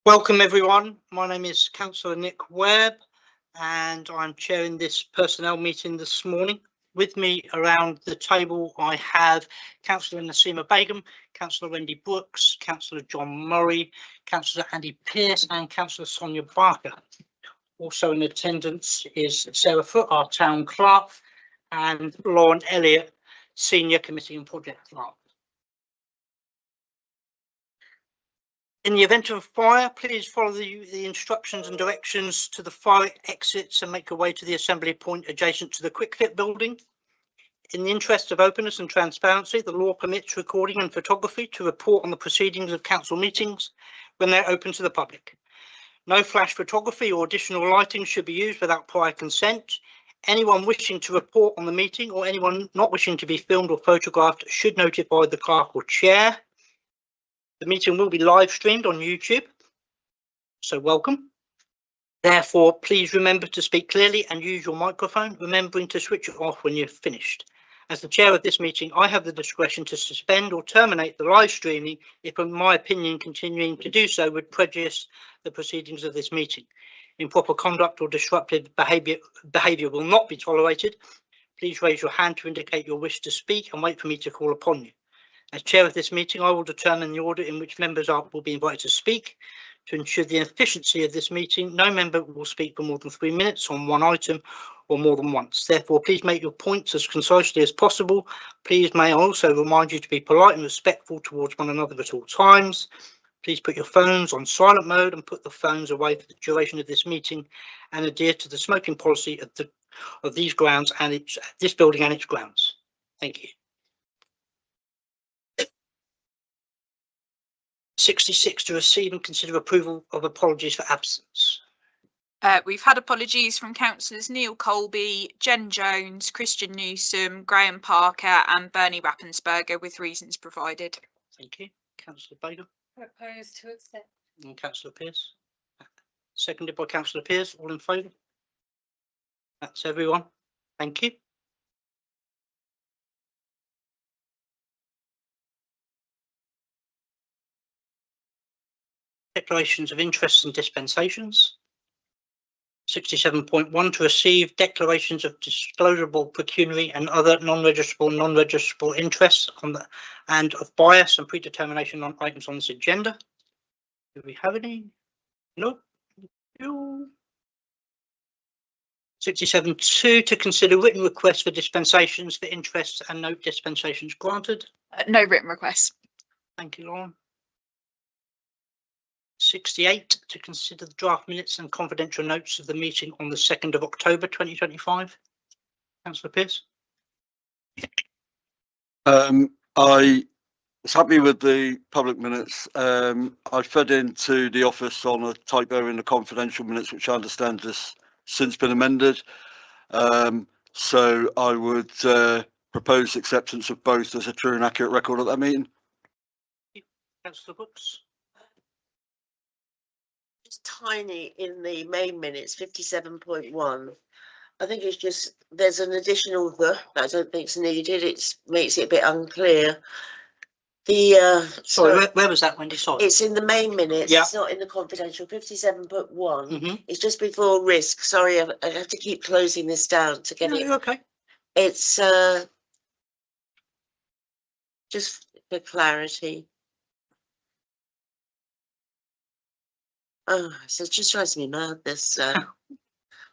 Welcome everyone. My name is Councillor Nick Webb and I'm chairing this personnel meeting this morning. With me around the table I have Councillor Nasima Begum, Councillor Wendy Brooks, Councillor John Murray, Councillor Andy Pearce and Councillor Sonia Barker. Also in attendance is Sarah Foote, our Town Clerk, and Lauren Elliott, Senior Committee and Project Clerk. In the event of a fire, please follow the instructions and directions to the fire exits and make your way to the assembly point adjacent to the QuickFit building. In the interest of openness and transparency, the law permits recording and photography to report on the proceedings of council meetings when they're open to the public. No flash photography or additional lighting should be used without prior consent. Anyone wishing to report on the meeting or anyone not wishing to be filmed or photographed should notify the clerk or chair. The meeting will be live streamed on YouTube, so welcome. Therefore, please remember to speak clearly and use your microphone, remembering to switch it off when you're finished. As the chair of this meeting, I have the discretion to suspend or terminate the live streaming if, in my opinion, continuing to do so would prejudice the proceedings of this meeting. Improper conduct or disruptive behaviour will not be tolerated. Please raise your hand to indicate your wish to speak and wait for me to call upon you. As chair of this meeting, I will determine the order in which members will be invited to speak. To ensure the efficiency of this meeting, no member will speak for more than 3 minutes on one item or more than once. Therefore, please make your points as concisely as possible. Please may I also remind you to be polite and respectful towards one another at all times. Please put your phones on silent mode and put the phones away for the duration of this meeting and adhere to the smoking policy of these grounds and this building and its grounds. Thank you. 66 to receive and consider approval of apologies for absence. We've had apologies from councillors Neil Colby, Jen Jones, Christian Newsom, Graham Parker and Bernie Rappensberger with reasons provided. Thank you. Councillor Baker. Propose to accept. And Councillor Pearce. Seconded by Councillor Pearce. All in favour? That's everyone. Thank you. Declarations of interests and dispensations. 67.1 to receive declarations of disclosable pecuniary and other non-registrable interests and of bias and predetermination on items on this agenda. Do we have any? No. 67.2 to consider written requests for dispensations for interests and no dispensations granted. No written requests. Thank you, Lauren. 68 to consider the draft minutes and confidential notes of the meeting on the 2nd of October 2025. Councillor Pearce. I was happy with the public minutes. I fed into the office on a typo in the confidential minutes, which I understand has since been amended. So I would propose acceptance of both as a true and accurate record of that meeting. Councillor Brooks. Tiny in the main minutes, 57.1. I think it's just there's an additional that I don't think is needed. It makes it a bit unclear. The sorry, where was that, Wendy? Sorry, it's in the main minutes. Yeah. It's not in the confidential. 57.1. Mm-hmm. It's just before risk. Sorry, I have to keep closing this down to get it. Okay. It's just for clarity. Oh, so it just drives me mad, this.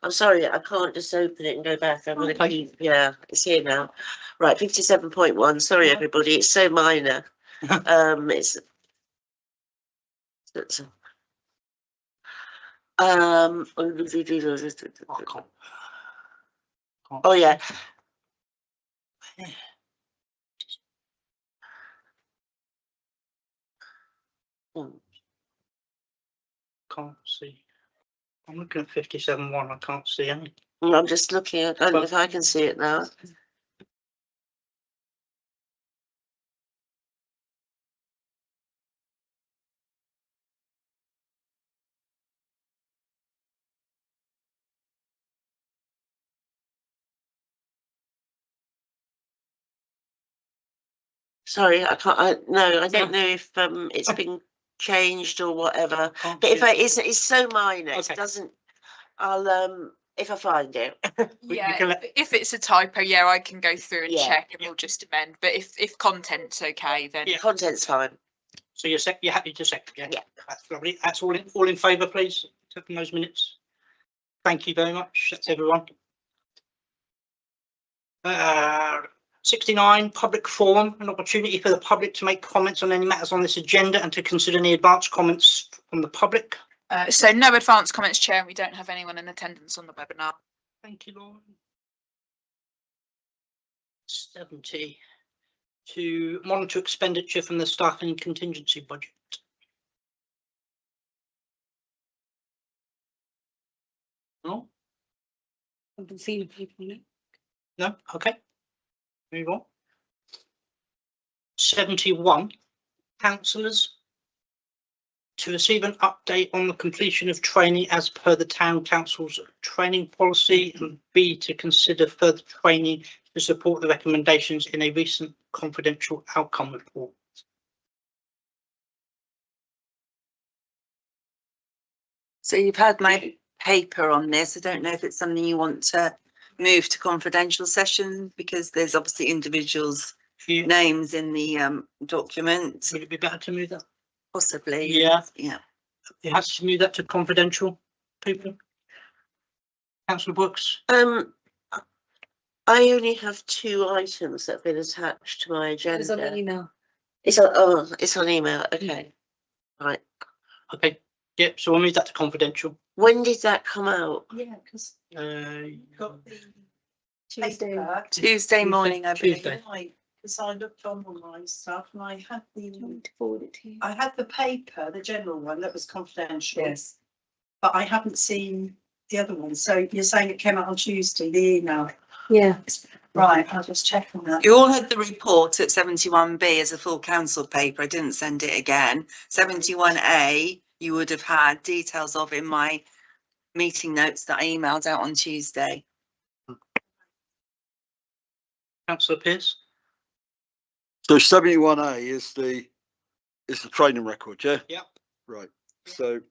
I'm sorry, I can't just open it and go back. I'm going to keep, yeah, it's here now. Right, 57.1. Sorry, everybody, it's so minor. It's oh, yeah. Can't see. I'm looking at 57.1. I can't see any. I'm just looking at. I don't know if I can see it now. Sorry, I can't. No, I don't know if it's been changed or whatever. Can't But if see it. it's so minor, Okay. it doesn't, I'll, if I find it. We Yeah, can let- if it's a typo, yeah, I can go through and Yeah. check and we'll just amend. But if content's okay, then Yeah. Content's fine. So you're happy to second, yeah? Yeah. That's lovely. That's all in favour, please, taking those minutes. Thank you very much. That's everyone. 69, public forum, an opportunity for the public to make comments on any matters on this agenda and to consider any advance comments from the public. so no advance comments, Chair, and we don't have anyone in attendance on the webinar. Thank you, Lauren. 70, to monitor expenditure from the staff and contingency budget. No? Haven't seen people yet. No? Okay. Move on. 71, councillors to receive an update on the completion of training as per the town council's training policy, and B, to consider further training to support the recommendations in a recent confidential outcome report. So you've had my paper on this. I don't know if it's something you want to move to confidential session because there's obviously individuals' You- names in the document, Would it be better to move that? possibly. Yeah. Yeah. You have to move that to confidential, people? Councillor Brooks? I only have 2 items that have been attached to my agenda. email. It's on email, okay. Right, Okay, yep, so we'll move that to confidential. when did that come out? Yeah, because got the Tuesday. paper. Tuesday morning, I believe. Tuesday. Right, because I looked on all my stuff and I had To forward it to you. I had the paper, the general one that was confidential. Yes. But I haven't seen the other one. So you're saying it came out on Tuesday, the email. Yeah. Right, I'll just check on that. You all had the report at 71B as a full council paper. I didn't send it again. 71A, you would have had details of in my meeting notes that I emailed out on Tuesday. Councillor Pearce? So 71A is the training record, yeah? Yep. Right, so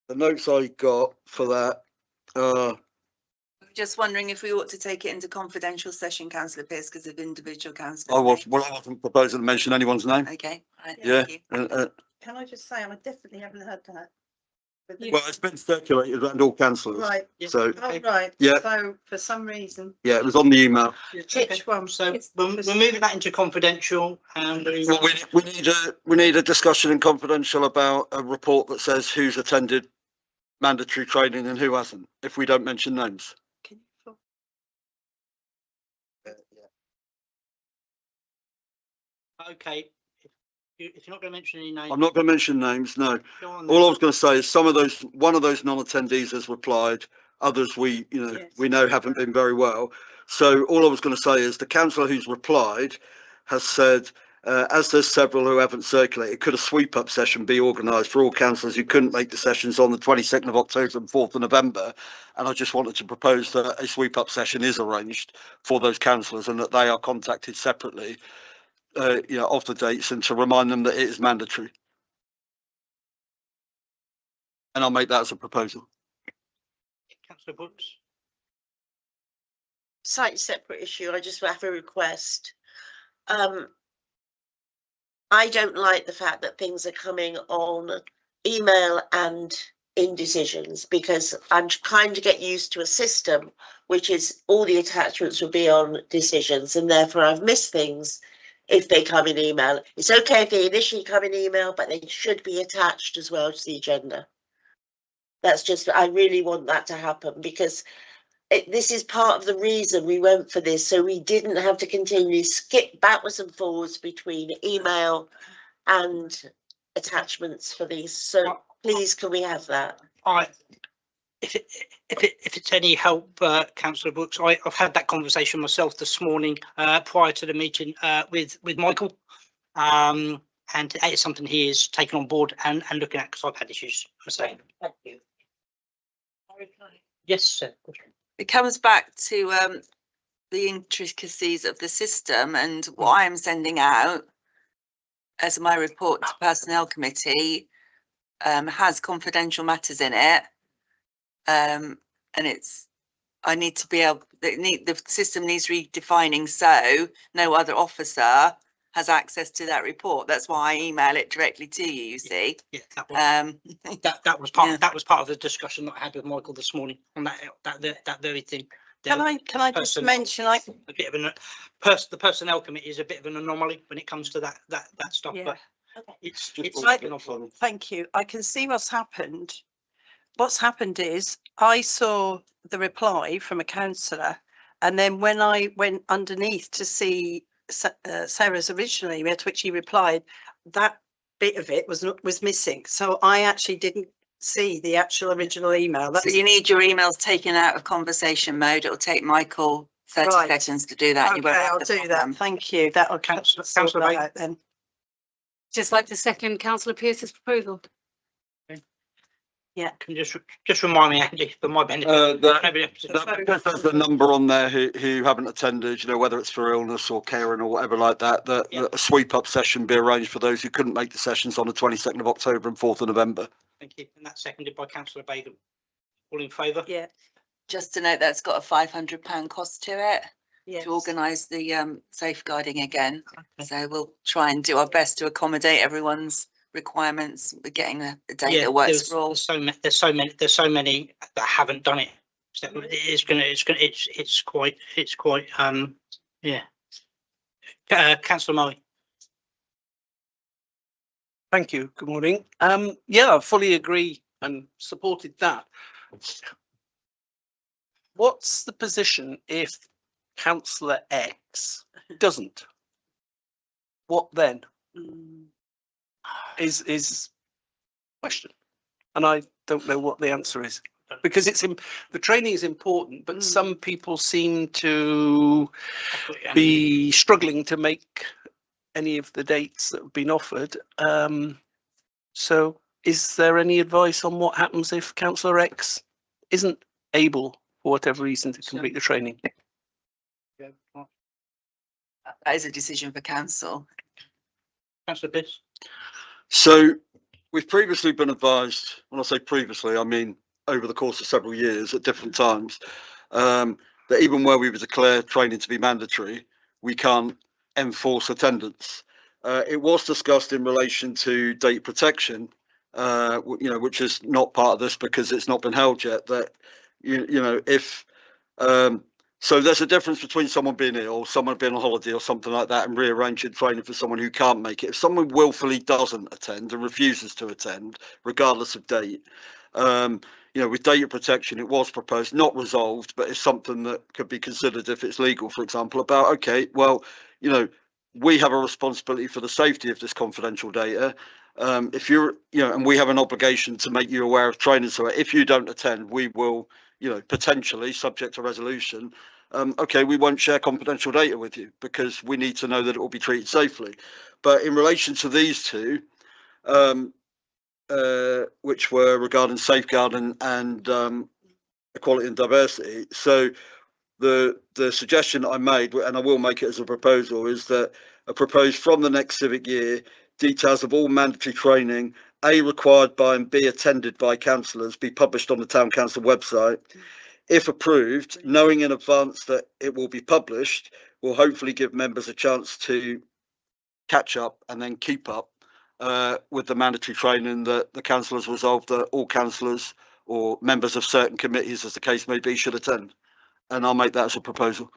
the notes I got for that, Just wondering if we ought to take it into confidential session, councillor Pearce, because of individual I councillors. wasn't proposing to mention anyone's name. Okay, right, Yeah, thank you. Can I just say, I definitely haven't heard that. But the- well, it's been circulated around all councillors, Right, so, oh, right. Yeah. So for some reason, yeah, it was on the email. which one? So we're moving that into confidential and Well, we need a discussion in confidential about a report that says who's attended mandatory training and who hasn't, if we don't mention names. Can you- okay. If you're not going to mention any names. I'm not going to mention names, no. Go on All I then. was going to say is one of those non-attendees has replied, others we Yes. know haven't been very well. So all I was going to say is the councillor who's replied has said, as there's several who haven't circulated, could a sweep-up session be organised for all councillors who couldn't make the sessions on the 22nd of October and 4th of November? And I just wanted to propose that a sweep-up session is arranged for those councillors and that they are contacted separately, of the dates, and to remind them that it is mandatory. And I'll make that as a proposal. Councillor Brooks? Slightly separate issue, I just have a request. I don't like the fact that things are coming on email and in decisions, because I'm trying to get used to a system which is all the attachments will be on decisions, and therefore I've missed things if they come in email. It's okay if they initially come in email, but they should be attached as well to the agenda. That's just, I really want that to happen, because this is part of the reason we went for this, so we didn't have to continually skip backwards and forwards between email and attachments for these. So please, can we have that? If it's any help, Councillor Brooks, I've had that conversation myself this morning prior to the meeting with Michael, and it's something he is taking on board and looking at, because I've had issues myself. Thank you. Yes, sir. It comes back to the intricacies of the system and what I am sending out. as my report to Personnel Committee, has confidential matters in it. And I need to be able, the system needs redefining, so no other officer has access to that report. That's why I email it directly to you, you see. Yeah, that was yeah. that was part of the discussion that I had with Michael this morning on that very thing. Can I just mention, A bit of the personnel committee is a bit of an anomaly when it comes to that stuff, Yeah. but it's thank you. I can see what's happened. What's happened is I saw the reply from a councillor, and then when I went underneath to see Sarah's original email to which he replied, that bit of it was missing. So I actually didn't see the actual original email. So you need your emails taken out of conversation mode. It'll take Michael 30 Right. seconds to do that. You Okay, won't have I'll the do that. problem. Thank you. That'll Councillor sort that Bain. out then. Just like to second councillor Pearce's proposal. Can you just remind me, Andy, for my benefit. There's the number on there who haven't attended, you know, whether it's for illness or caring or whatever like that, that a sweep up session be arranged for those who couldn't make the sessions on the 22nd of October and 4th of November. Thank you. And that's seconded by councillor Bagan. All in favour? Yeah, Just to note, that's got a £500 cost to it yeah. to organise the safeguarding again. So we'll try and do our best to accommodate everyone's requirements. We're getting a date that works for all. There's so many that haven't done it. So it's quite yeah. Councillor Murray. Thank you. Good morning. Yeah, I fully agree and supported that. What's the position if councillor X doesn't? What then? Is question, and I don't know what the answer is, because the training is important, but some people seem to be struggling to make any of the dates that have been offered. So is there any advice on what happens if councillor X isn't able, for whatever reason, to complete the training? That is a decision for council. Councillor Bliss. So we've previously been advised, when I say previously, I mean over the course of several years at different times, that even where we would declare training to be mandatory, we can't enforce attendance. It was discussed in relation to data protection, you know, which is not part of this because it's not been held yet, that, you know, if, so there's a difference between someone being ill, someone being on holiday or something like that and rearranging training for someone who can't make it. If someone willfully doesn't attend and refuses to attend, regardless of date, you know, with data protection, it was proposed, not resolved, but it's something that could be considered if it's legal, for example, about, okay, well, you know, we have a responsibility for the safety of this confidential data. If you're, you know, and we have an obligation to make you aware of training. So if you don't attend, we will, you know, potentially subject to resolution. Okay, we won't share confidential data with you because we need to know that it will be treated safely. But in relation to these two, which were regarding safeguarding and equality and diversity. So the suggestion I made, and I will make it as a proposal, is that a proposed from the next civic year, details of all mandatory training, A, required by and B, attended by councillors, be published on the Town Council website. If approved, knowing in advance that it will be published, will hopefully give members a chance to catch up and then keep up with the mandatory training that the council has resolved that all councillors or members of certain committees, as the case may be, should attend. And I'll make that as a proposal.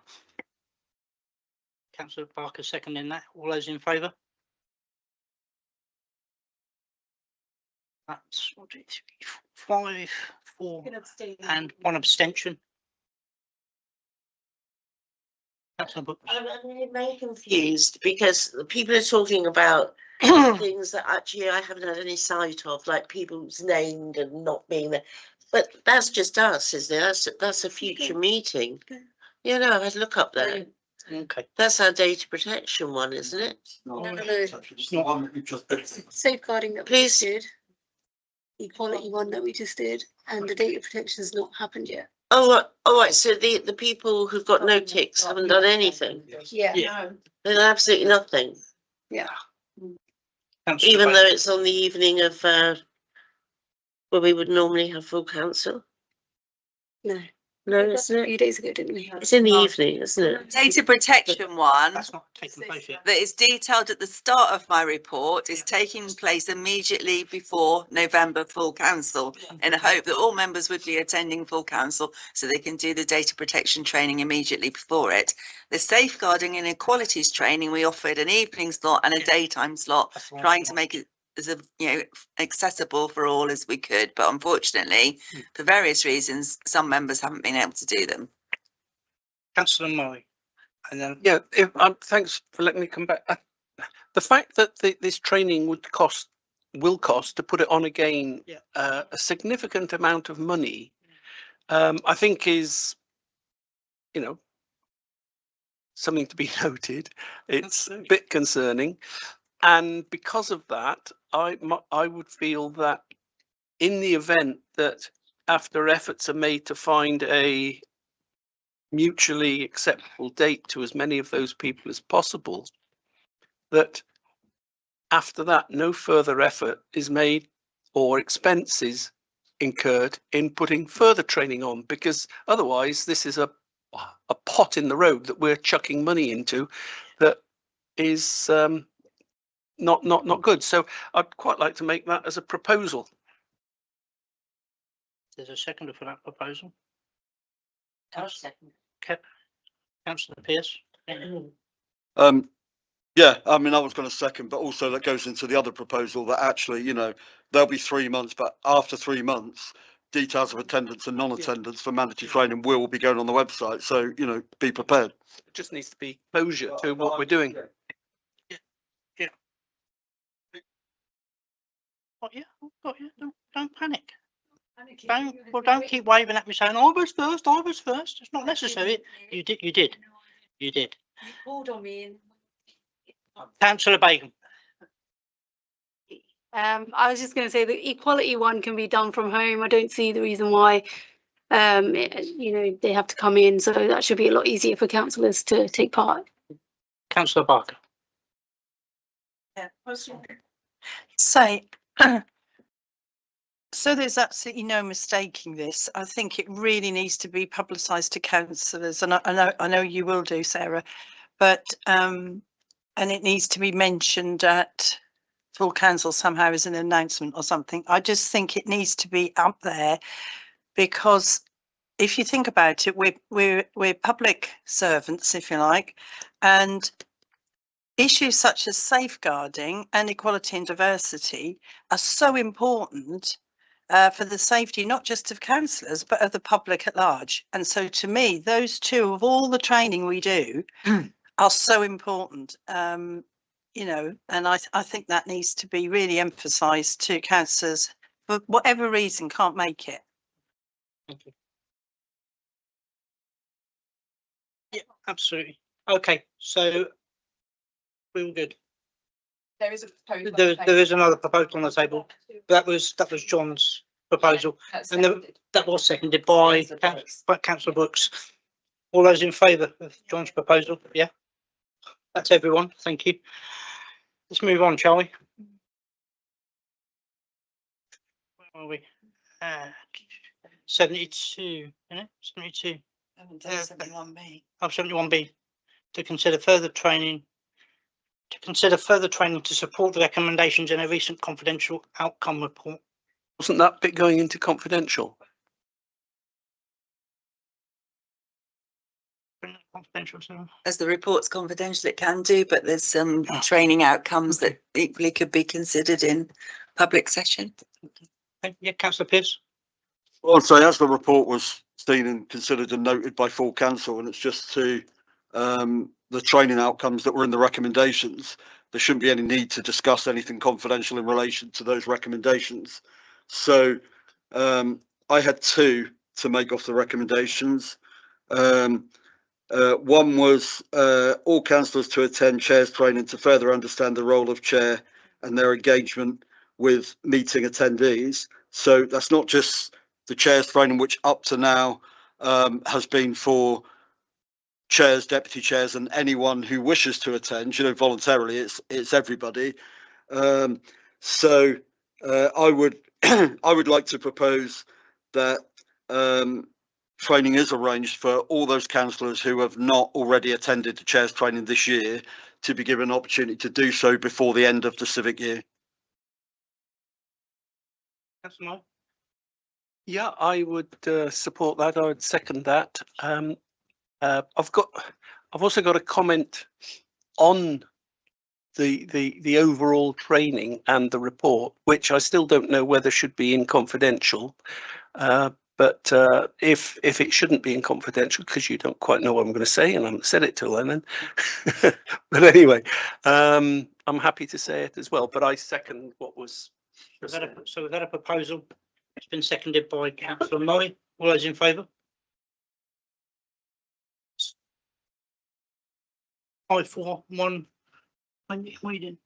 Councillor Barker seconding that. All those in favour? That's 1, 2, 3, 5, 4 and 1 abstention. Councillor Brooks. I'm very confused because the people are talking about things that actually I haven't had any sight of, like people's named and not being there. But that's just us, isn't it? That's a future meeting. You know, I'd look up there. Okay. That's our data protection one, isn't it? It's the one that you just did. Safeguarding that we Please. just did. Equality one that we just did, and the data protection has not happened yet. Oh, all right. So the people who've got no ticks haven't done anything. Yeah. Yeah. They've done absolutely nothing. Yeah. Councillor even Baker. though it's on the evening of, where we would normally have full council? No, No, a isn't it? few days ago, didn't we? It's in the evening, isn't it? Data protection one That's not taken place yet. that is detailed at the start of my report is taking place immediately before November full council, in a hope that all members would be attending full council so they can do the data protection training immediately before it. The safeguarding and equalities training, we offered an evening slot and a daytime slot, That's the one. trying to make it as accessible for all as we could, but unfortunately, for various reasons, some members haven't been able to do them. Councillor Murray. And then Yeah, thanks for letting me come back. The fact that this training will cost to put it on again, Yeah. a significant amount of money, I think is, something to be noted. It's a bit concerning. And because of that, I would feel that in the event that after efforts are made to find a mutually acceptable date to as many of those people as possible, that after that no further effort is made or expenses incurred in putting further training on, because otherwise this is a pot in the road that we're chucking money into that is not good. So I'd quite like to make that as a proposal. there's a seconder for that proposal. Second. Councillor Pearce. Yeah, I mean, I was going to second, but also that goes into the other proposal that actually, there'll be 3 months, but after 3 months, details of attendance and non-attendance for mandatory training will be going on the website. So, be prepared. It just needs to be closure to what we're doing. Got you. Don't panic. Don't keep waving at me saying, I was first. It's not necessary. You did. You called on me and. Councillor Bacon. I was just going to say the equality one can be done from home. I don't see the reason why, they have to come in. So that should be a lot easier for councillors to take part. Councillor Barker. Yeah, say, so there's absolutely no mistaking this. I think it really needs to be publicised to councillors, and I know you will do, Sarah, but and it needs to be mentioned at full council somehow as an announcement or something. I just think it needs to be up there, because if you think about it, we're public servants, if you like, and issues such as safeguarding and equality and diversity are so important for the safety, not just of councillors, but of the public at large. And so to me, those two of all the training we do are so important, and I think that needs to be really emphasised to councillors for whatever reason can't make it. Thank you. Yeah, absolutely. Okay, so we're all good. There is a proposal. There is another proposal on the table. That was John's proposal, and that was seconded by Councillor Brooks. All those in favour of John's proposal? Yeah, that's everyone. Thank you. Let's move on, shall we? Where are we? 72, isn't it? 72. 71B. Oh, 71B. To consider further training to support the recommendations in a recent confidential outcome report. Wasn't that bit going into confidential? Confidential, so. As the report's confidential, it can do, but there's some training outcomes that equally could be considered in public session. Okay, yeah, Councillor Pearce. Well, I'd say as the report was seen and considered and noted by full council, and it's just to the training outcomes that were in the recommendations, there shouldn't be any need to discuss anything confidential in relation to those recommendations. So I had two to make off the recommendations. One was all councillors to attend chairs training to further understand the role of chair and their engagement with meeting attendees. So that's not just the chairs training, which up to now has been for chairs, deputy chairs, and anyone who wishes to attend. Voluntarily, it's everybody. So I would I would like to propose that training is arranged for all those councillors who have not already attended the chairs training this year to be given an opportunity to do so before the end of the civic year. Councillor Moore? Yeah, I would support that. I would second that. I've also got a comment on the overall training and the report, which I still don't know whether should be in confidential. But if it shouldn't be in confidential, because you don't quite know what I'm going to say, and I haven't said it till then. But anyway, I'm happy to say it as well. But I second what was. So we've had a proposal. It's been seconded by Councillor Murray. All those in favour? 5-4-1. Reading.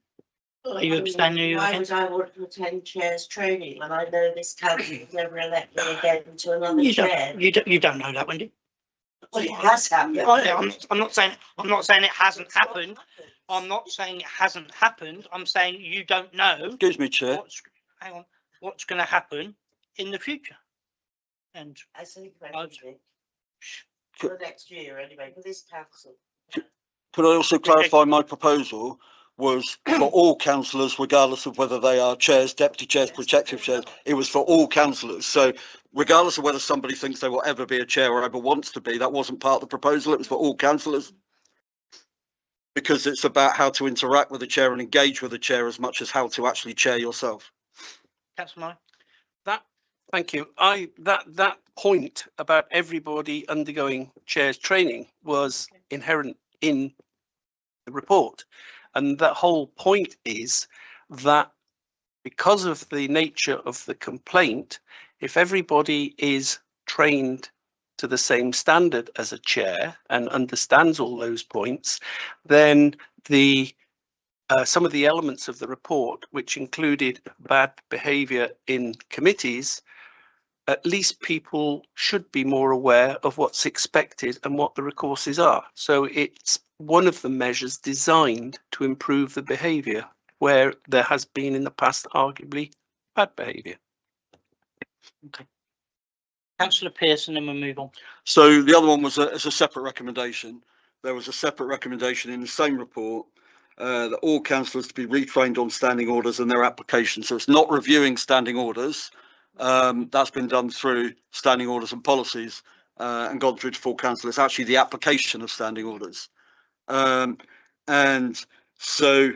Are you abstaining? Why would I want to attend chairs training when I know this council is never elected again to another chair? You don't know that, Wendy. Well, it has happened. I'm not saying it hasn't happened. I'm not saying it hasn't happened. I'm saying you don't know. Excuse me, Chair. What's going to happen in the future? And I think for next year anyway, for this council. Could I also clarify my proposal was for all councillors, regardless of whether they are chairs, deputy chairs, protective chairs. It was for all councillors. So regardless of whether somebody thinks they will ever be a chair or ever wants to be, that wasn't part of the proposal. It was for all councillors. Because it's about how to interact with the chair and engage with the chair as much as how to actually chair yourself. Councillor Murray? Thank you. That point about everybody undergoing chairs training was inherent in the report. And that whole point is that because of the nature of the complaint, if everybody is trained to the same standard as a chair and understands all those points, then some of the elements of the report, which included bad behaviour in committees, at least people should be more aware of what's expected and what the recourses are. So it's one of the measures designed to improve the behaviour where there has been in the past arguably bad behaviour. Okay. Councillor Pearson, and we'll move on. So the other one was as a separate recommendation. There was a separate recommendation in the same report that all councillors to be retrained on standing orders and their application. So it's not reviewing standing orders. That's been done through standing orders and policies and gone through to full council. It's actually the application of standing orders. And so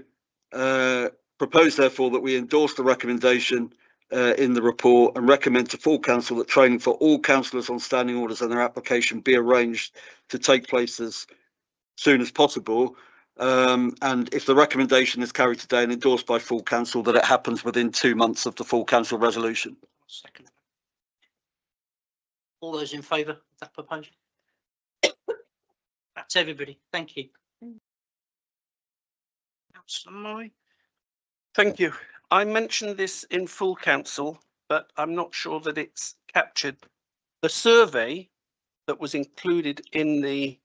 propose therefore that we endorse the recommendation in the report and recommend to full council that training for all councillors on standing orders and their application be arranged to take place as soon as possible. And if the recommendation is carried today and endorsed by full council, that it happens within 2 months of the full council resolution. Second. All those in favour of that proposal? That's everybody. Thank you. Councillor Murray? Thank you. I mentioned this in full council, but I'm not sure that it's captured. The survey that was included in the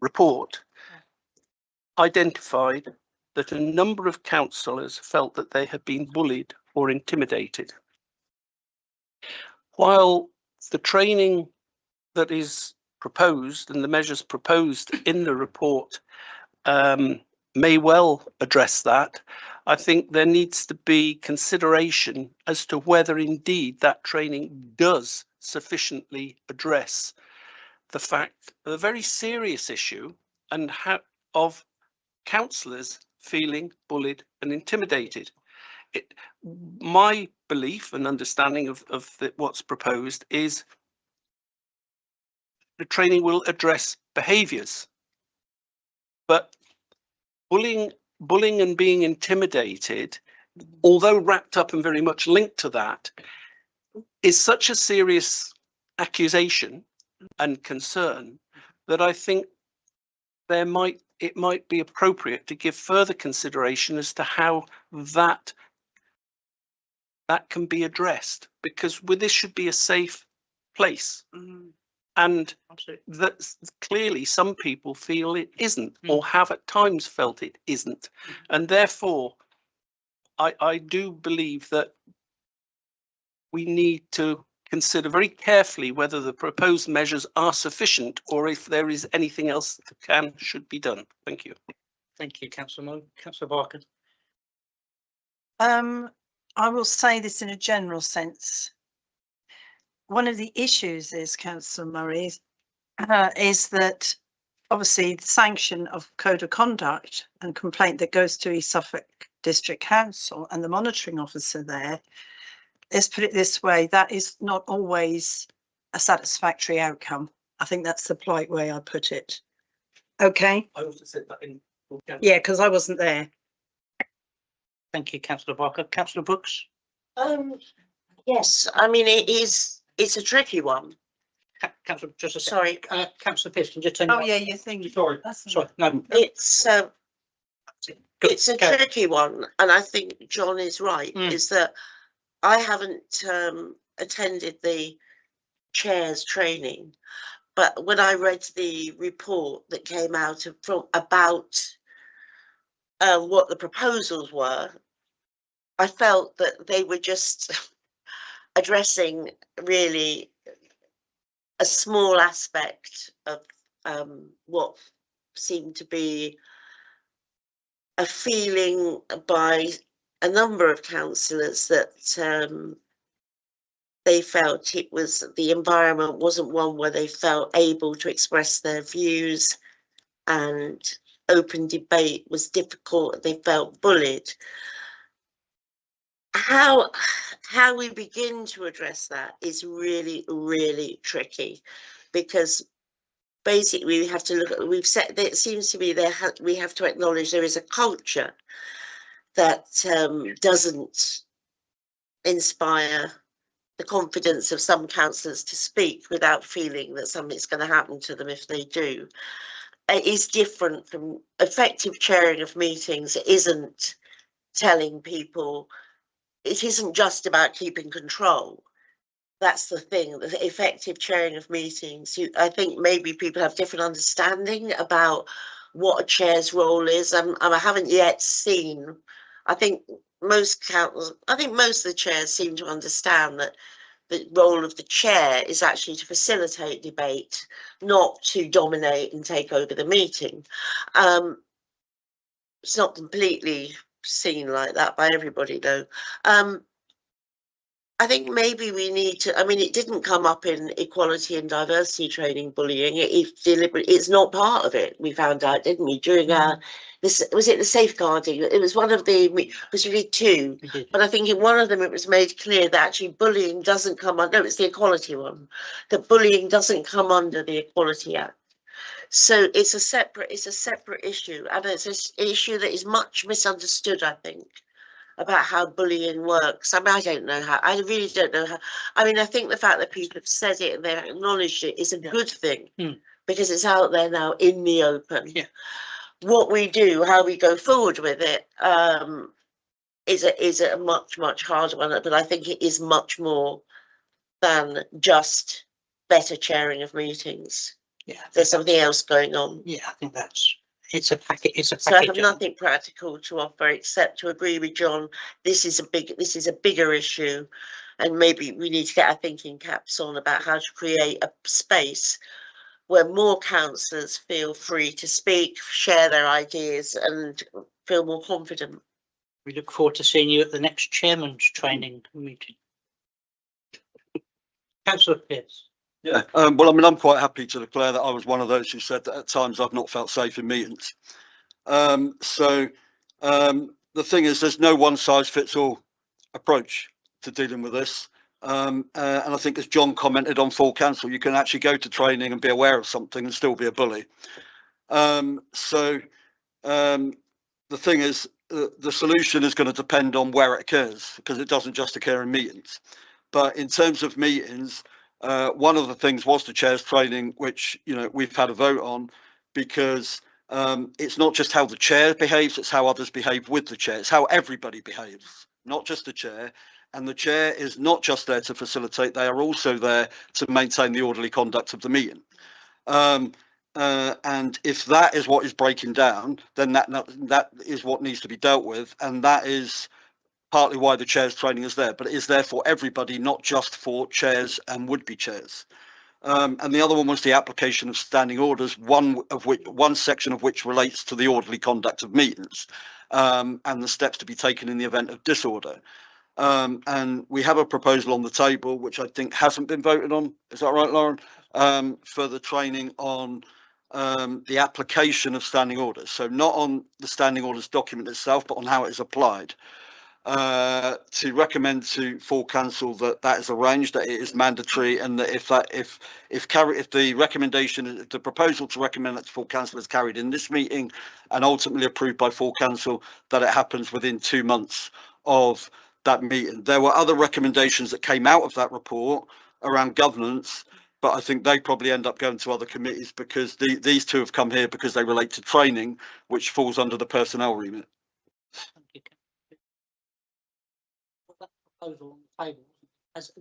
report identified that a number of councillors felt that they had been bullied or intimidated. While the training that is proposed and the measures proposed in the report may well address that, I think there needs to be consideration as to whether indeed that training does sufficiently address the fact of a very serious issue and how of councillors feeling bullied and intimidated. My belief and understanding of what's proposed is the training will address behaviours, but bullying and being intimidated, although wrapped up and very much linked to that, is such a serious accusation and concern that I think it might be appropriate to give further consideration as to how that can be addressed, because this should be a safe place. And that clearly some people feel it isn't, or have at times felt it isn't, and therefore I do believe that we need to consider very carefully whether the proposed measures are sufficient or if there is anything else that should be done. Thank you. Thank you, Councillor Moore. Councillor Barker. I will say this in a general sense. One of the issues is, Councillor Murray, is that obviously the sanction of code of conduct and complaint that goes to East Suffolk District Council and the monitoring officer there, let's put it this way, that is not always a satisfactory outcome. I think that's the polite way I put it. Okay. I also said that in. Yeah, because I wasn't there. Thank you, Councillor Barker. Councillor Brooks. Yes, I mean, it's a tricky one. Councillor, just a Sorry. Councillor Pearce, can you turn? Oh, yeah, you think. Sorry, That's sorry, no. It's a Go. tricky one, and I think John is right, is that I haven't attended the chair's training, but when I read the report that came out about what the proposals were, I felt that they were just addressing really a small aspect of what seemed to be a feeling by a number of councillors that they felt it was, the environment wasn't one where they felt able to express their views, and open debate was difficult. They felt bullied. How we begin to address that is really, really tricky, because basically we have to look at, we've said that it seems to be there, we have to acknowledge there is a culture that doesn't inspire the confidence of some councillors to speak without feeling that something's going to happen to them if they do. It is different from effective chairing of meetings. It isn't telling people, it isn't just about keeping control. That's the thing, the effective chairing of meetings. I think maybe people have different understanding about what a chair's role is. I haven't yet seen, I think most councils, I think most of the chairs seem to understand that the role of the chair is actually to facilitate debate, not to dominate and take over the meeting. It's not completely seen like that by everybody though. I think maybe we need to, I mean, it didn't come up in equality and diversity training, bullying. It's not part of it. We found out, didn't we, during our, this, was it the safeguarding? It was one of the, was really two, but I think in one of them it was made clear that actually bullying doesn't come under, no, it's the equality one, that bullying doesn't come under the Equality Act. So it's a separate issue, and it's an issue that is much misunderstood, I think, about how bullying works. I mean, I really don't know how. I mean, I think the fact that people have said it and they've acknowledged it is a good thing, because it's out there now in the open. Yeah. What we do, how we go forward with it, is a much harder one. But I think it is much more than just better chairing of meetings. Yeah. There's something else going on. Yeah, I think it's a packet. It's a So I package. have nothing practical to offer except to agree with John. This is a bigger issue, and maybe we need to get our thinking caps on about how to create a space where more councillors feel free to speak, share their ideas, and feel more confident. We look forward to seeing you at the next chairman's training meeting. Councillor Pearce. Yeah, well, I mean, I'm quite happy to declare that I was one of those who said that at times I've not felt safe in meetings. The thing is, there's no one size fits all approach to dealing with this. And I think, as John commented on full council, you can actually go to training and be aware of something and still be a bully. The thing is, the solution is going to depend on where it occurs, because it doesn't just occur in meetings. But in terms of meetings, one of the things was the chair's training, which, you know, we've had a vote on, because it's not just how the chair behaves, it's how others behave with the chair. It's how everybody behaves, not just the chair. And the chair is not just there to facilitate, they are also there to maintain the orderly conduct of the meeting. And if that is what is breaking down, then that is what needs to be dealt with. And that is partly why the chairs training is there, but it is there for everybody, not just for chairs and would-be chairs. And the other one was the application of standing orders, one section of which relates to the orderly conduct of meetings, and the steps to be taken in the event of disorder. And we have a proposal on the table, which I think hasn't been voted on. Is that right, Lauren? For the training on the application of standing orders. So not on the standing orders document itself, but on how it is applied. To recommend to full council that is arranged, that it is mandatory, and that if the recommendation, the proposal to recommend that to full council is carried in this meeting and ultimately approved by full council, that it happens within 2 months of that meeting. There were other recommendations that came out of that report around governance, but I think they probably end up going to other committees, because these two have come here because they relate to training, which falls under the personnel remit. Proposal on the table. Has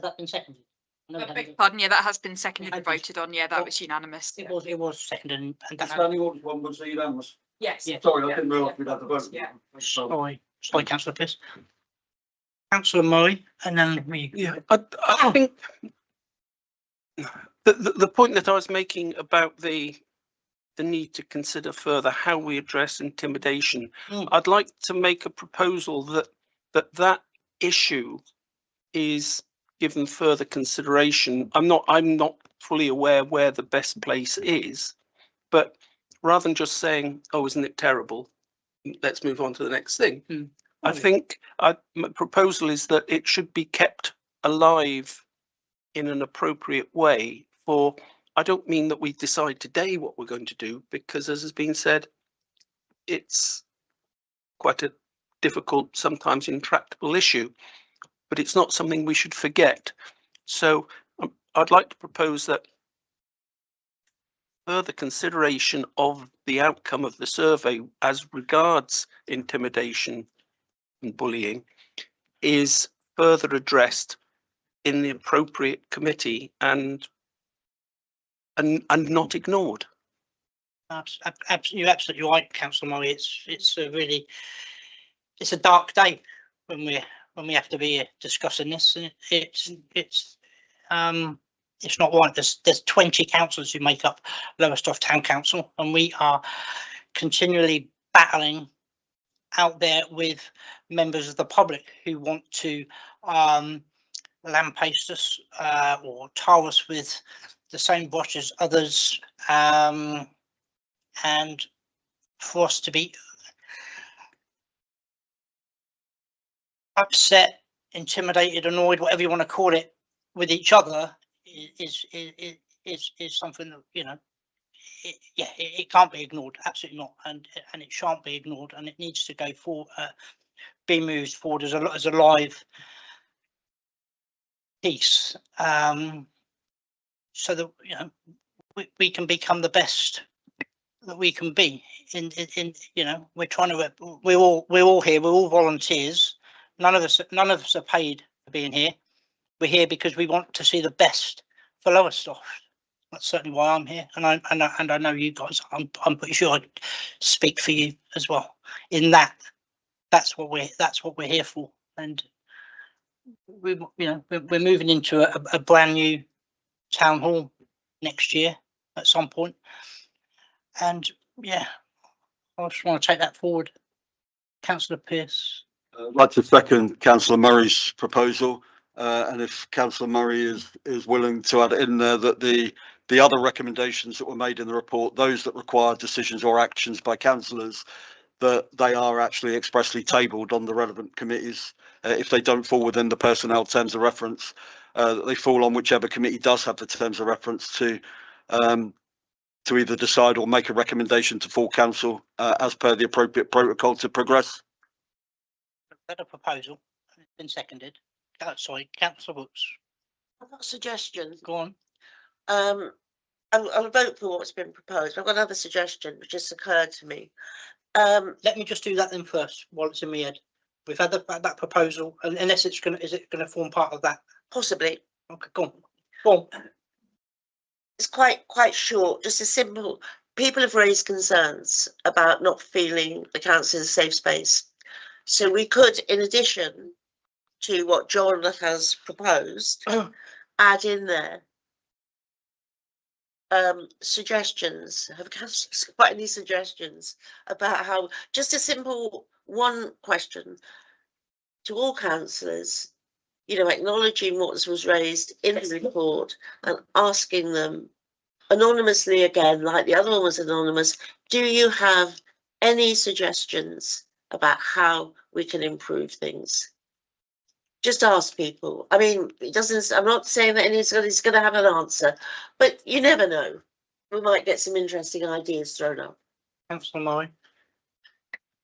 that been seconded? No, it hasn't. Pardon, yeah, that has been seconded and Okay. voted on. Yeah, that was unanimous. It was seconded and The that. standing orders one was unanimous. Yes. Yeah. Sorry, I didn't realise we'd had the vote. Yeah. Sorry, councillor Pearce. Councillor Murray, and then me. Yeah, I think the point that I was making about the need to consider further how we address intimidation, I'd like to make a proposal that issue is given further consideration. I'm not fully aware where the best place is, but rather than just saying, "Oh, isn't it terrible? Let's move on to the next thing." I think my proposal is that it should be kept alive in an appropriate way. For I don't mean that we decide today what we're going to do, because as has been said, it's quite a difficult, sometimes intractable issue, but it's not something we should forget. So I'd like to propose that further consideration of the outcome of the survey as regards intimidation and bullying is further addressed in the appropriate committee and not ignored. You're absolutely right, councillor Murray. It's a dark day when we have to be discussing this, and it's not right. There's 20 councillors who make up Lowestoft Town Council, and we are continually battling out there with members of the public who want to lambaste us or tar us with the same brush as others, and for us to be upset, intimidated, annoyed, whatever you want to call it, with each other is something that, you know, it can't be ignored. Absolutely not, and it shan't be ignored, and it needs to go forward, be moved forward as a live piece, so that, you know, we can become the best that we can be. In you know, we're all here. We're all volunteers. None of us are paid for being here. We're here because we want to see the best for Lowestoft. That's certainly why I'm here, and I know you guys. I'm pretty sure I speak for you as well. In that, that's what we're here for, and we're moving into a brand new town hall next year at some point, and yeah, I just want to take that forward. Councillor Pearce. I'd like to second Councillor Murray's proposal, and if Councillor Murray is willing to add in there that the other recommendations that were made in the report, those that require decisions or actions by councillors, that they are actually expressly tabled on the relevant committees. If they don't fall within the personnel terms of reference, that they fall on whichever committee does have the terms of reference to either decide or make a recommendation to full council as per the appropriate protocol to progress. That a proposal. It's been seconded. Sorry, Councillor Brooks. I've got a suggestion. Go on. I'll vote for what's been proposed. I've got another suggestion which just occurred to me. Let me just do that then first while it's in my head. We've had that proposal, unless is it gonna form part of that? Possibly. Okay, go on. It's quite short, just a simple. People have raised concerns about not feeling the council is a safe space. So we could, in addition to what John has proposed, add in there suggestions. Have councillors got any suggestions about how, just a simple one question to all councillors, you know, acknowledging what was raised in the report and asking them anonymously again, like the other one was anonymous, do you have any suggestions about how we can improve things? Just ask people. I mean, it doesn't, I'm not saying that anybody's going to have an answer, but you never know. We might get some interesting ideas thrown up. Councillor Murray.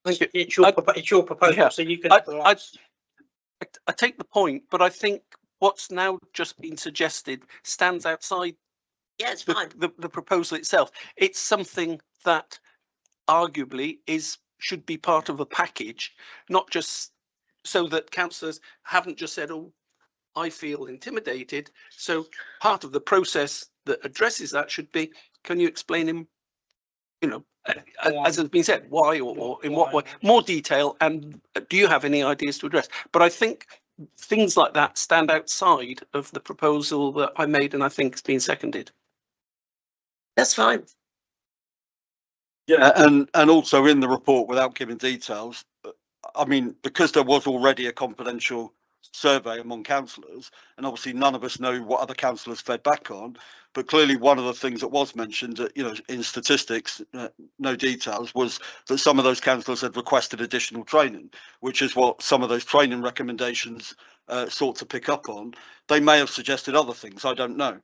Thank you. It's your, it's your proposal, Yeah. so you can. I take the point, but I think what's now just been suggested stands outside Yeah, it's fine. the proposal itself. It's something that arguably should be part of a package, not just so that councillors haven't just said, oh, I feel intimidated. So part of the process that addresses that should be, can you explain in, you know, as has been said, why or in what way, more detail, and do you have any ideas to address? But I think things like that stand outside of the proposal that I made, and I think it's been seconded. That's fine. Yeah, and also in the report, without giving details, I mean, because there was already a confidential survey among councillors, and obviously none of us know what other councillors fed back on, but clearly one of the things that was mentioned, you know, in statistics, no details, was that some of those councillors had requested additional training, which is what some of those training recommendations sought to pick up on. They may have suggested other things, I don't know.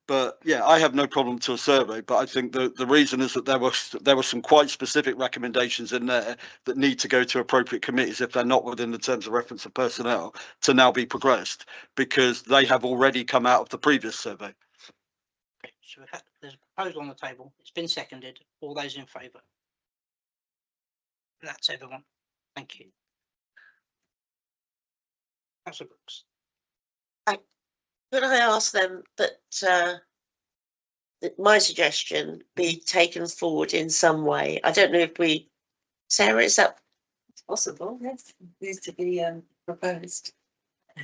But yeah, I have no problem to a survey, but I think the reason is that there were some quite specific recommendations in there that need to go to appropriate committees if they're not within the terms of reference of personnel to now be progressed, because they have already come out of the previous survey. Okay, so there's a proposal on the table. It's been seconded. All those in favour? That's everyone. Thank you. Councillor Brooks. Could I ask them that that my suggestion be taken forward in some way? I don't know if Sarah, is that Possible, yes. Needs to be proposed.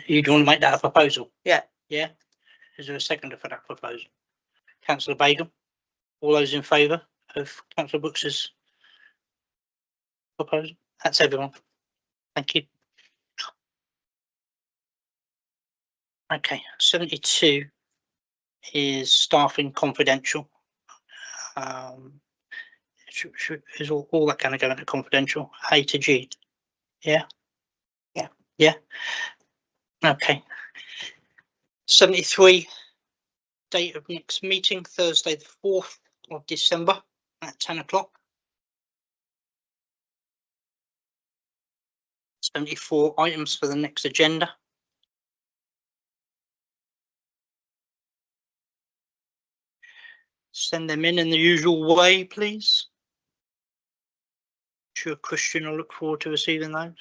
You do want to make that a proposal? Yeah. Yeah. Is there a seconder for that proposal? Councillor Begum. All those in favour of Councillor Brooks's proposal? That's everyone. Thank you. Okay, 72 is staffing confidential. Is all that going to go into confidential? A to G? Yeah? Yeah. Yeah? Okay. 73, date of next meeting, Thursday the 4th of December at 10 o'clock. 74 items for the next agenda. Send them in the usual way, please. Sure, Christian will look forward to receiving those.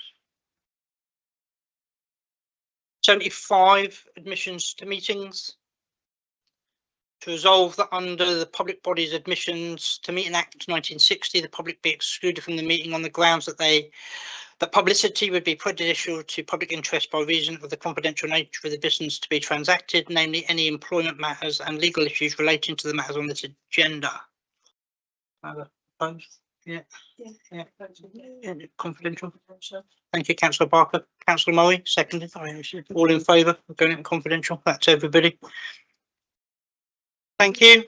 75 admissions to meetings. To resolve that under the Public Bodies Admissions to Meeting Act 1960, the public be excluded from the meeting on the grounds that that publicity would be prejudicial to public interest by reason of the confidential nature of the business to be transacted, namely any employment matters and legal issues relating to the matters on this agenda. Yeah. Confidential. Thank you, Councillor Barker. Councillor Murray, seconded. All in favour of going into confidential? That's everybody. Thank you.